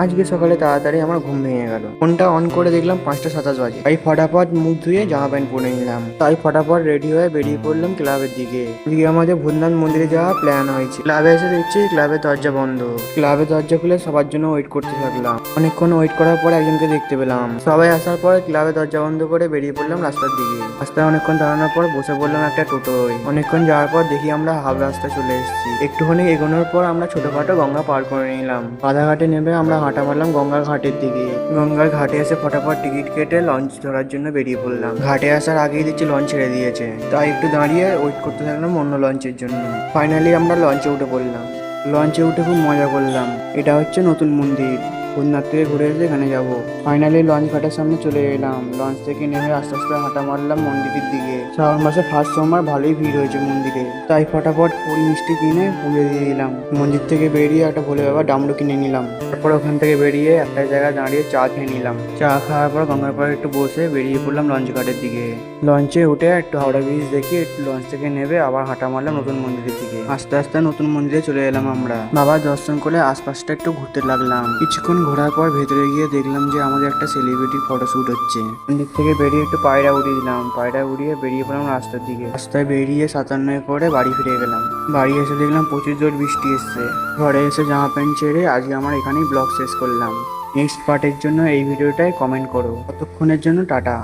আজকে সকালে তাড়াতাড়ি আমার ঘুম ভেঙে গেল। ফোনটা অন করে দেখলাম 5:27 বাজে। তাই ফটাফট মুখ ধুয়ে জামা প্যান্ট পরে নিলাম। তাই ফটাফট রেডি হয়ে বেরিয়ে পড়লাম ক্লাবের দিকে। এদিকে আমাদের ভূতনাথ মন্দিরে যাওয়া প্ল্যান হয়েছে। ক্লাবে এসে দেখছি ক্লাবের দরজা বন্ধ। ক্লাবের দরজা খুলে সবার জন্য ওয়েট করতে থাকলাম। অনেকক্ষণ ওয়েট করার পর একজনকে দেখতে পেলাম। সবাই আসার পর ক্লাবের দরজা বন্ধ করে বেরিয়ে পড়লাম রাস্তার দিকে। রাস্তায় অনেকক্ষণ দাঁড়ানোর পর বসে পড়লাম একটা টোটোয়। অনেকক্ষণ যাওয়ার পর দেখি আমরা হাফ রাস্তা চলে এসেছি। একটুখানি এগোনোর পর আমরা ছোটখাটো গঙ্গা পার করে নিলাম। বাধাঘাটে নেমে আমরা হাঁটা মারলাম গঙ্গার ঘাটের দিকে। গঙ্গার ঘাটে এসে ফটাফট টিকিট কেটে লঞ্চ ধরার জন্য বেরিয়ে পড়লাম। ঘাটে আসার আগেই দেখছি লঞ্চ ছেড়ে দিয়েছে। তাই একটু দাঁড়িয়ে ওয়েট করতে থাকলাম অন্য লঞ্চের জন্য। ফাইনালি আমরা লঞ্চে উঠে পড়লাম। লঞ্চে উঠে খুব মজা করলাম। এটা হচ্ছে নতুন মন্দির। ভূতনাথ থেকে ঘুরে এসে এখানে যাবো। ফাইনালি লঞ্চ ঘাটের সামনে চলে এলাম। লঞ্চ থেকে নেমে আস্তে আস্তে হাঁটা মারলাম মন্দিরের দিকে। শ্রাবণ মাসে ফার্স্ট সোমবার ভালোই ভিড় হয়েছে মন্দিরে। তাই ফটাফট ফুল মিষ্টি কিনে পুজো দিয়ে দিলাম। মন্দির থেকে বেরিয়ে একটা ভোলে বাবা ডামরু কিনে নিলাম। তারপর ওখান থেকে বেরিয়ে একটা জায়গায় দাঁড়িয়ে চা খেয়ে নিলাম। চা খাওয়ার পর গঙ্গার পাড়ে একটু বসে বেরিয়ে পড়লাম লঞ্চ ঘাটের দিকে। লঞ্চে উঠে একটু হাওড়া ব্রিজ দেখি একটু লঞ্চ থেকে নেমে আবার হাঁটা মারলাম নতুন মন্দিরের দিকে। আস্তে আস্তে নতুন মন্দিরে চলে এলাম আমরা। বাবার দর্শন করে আশপাশটা একটু ঘুরতে লাগলাম। কিছুক্ষণ ঘোরার পর ভেতরে গিয়ে দেখলাম যে আমাদের একটা সেলিব্রিটি ফটোশুট হচ্ছে। মন্দির থেকে বেরিয়ে একটু পায়রা উড়িয়ে দিলাম। পায়রা উড়িয়ে বেরিয়ে পড়লাম রাস্তার দিকে। রাস্তায় বেরিয়ে 57 করে বাড়ি ফিরে গেলাম। বাড়ি এসে দেখলাম প্রচুর জোর বৃষ্টি এসছে। ঘরে এসে জামা প্যান্ট ছেড়ে আজকে আমার এখানেই ব্লগ শেষ করলাম। নেক্সট পার্টের জন্য এই ভিডিওটায় কমেন্ট করো। ততক্ষণের জন্য টাটা।